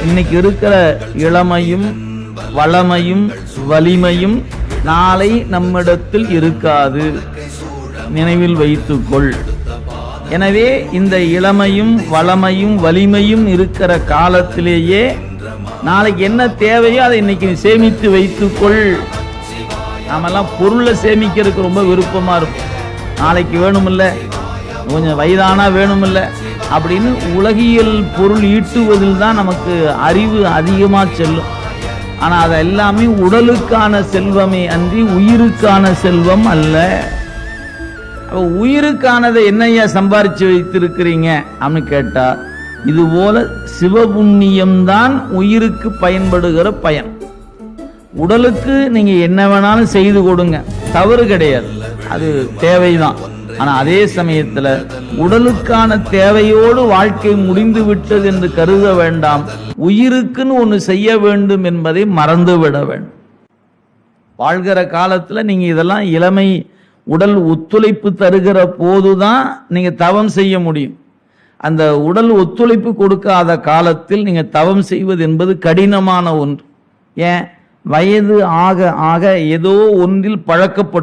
இன்னைக்கு இருக்கிற இளமையும் வளமையும் வலிமையும் நாளை நம்மிடத்தில் இருக்காது, நினைவில் வைத்துக்கொள். எனவே இந்த இளமையும் வளமையும் வலிமையும் இருக்கிற காலத்திலேயே நாளைக்கு என்ன தேவையோ அதை இன்னைக்கு சேமித்து வைத்துக்கொள். நாமெல்லாம் பொருளை சேமிக்கிறதுக்கு ரொம்ப விருப்பமா இருக்கும். நாளைக்கு வேணுமில்ல, கொஞ்சம் வயதானா வேணுமில்ல அப்படின்னு உலகியல் பொருள் ஈட்டுவதில் தான் நமக்கு அறிவு அதிகமாக செல்லும். ஆனால் அது எல்லாமே உடலுக்கான செல்வமே அன்றி உயிருக்கான செல்வம் அல்ல. உயிருக்கானதை என்னையா சம்பாரிச்சு வைத்திருக்கிறீங்க அப்படின்னு கேட்டா, இது போல சிவபுண்ணியம்தான் உயிருக்கு பயன்படுகிற பயன். உடலுக்கு நீங்க என்ன வேணாலும் செய்து கொடுங்க, தவறு கிடையாது, அது தேவைதான். ஆனா அதே சமயத்துல உடலுக்கான தேவையோடு வாழ்க்கை முடிந்து விட்டது என்று கருத வேண்டாம். உயிருக்குன்னு ஒண்ணு செய்ய வேண்டும் என்பதை மறந்து விட வேண்டும். வாழ்கிற காலத்துல நீங்க இதெல்லாம் இளமை உடல் ஒத்துழைப்பு தருகிற போதுதான் நீங்க தவம் செய்ய முடியும். அந்த உடல் ஒத்துழைப்பு கொடுக்காத காலத்தில் நீங்க தவம் செய்வது என்பது கடினமான ஒன்று. ஏன்? வயது ஆக ஆக ஏதோ ஒன்றில் பழக்கப்பட்டு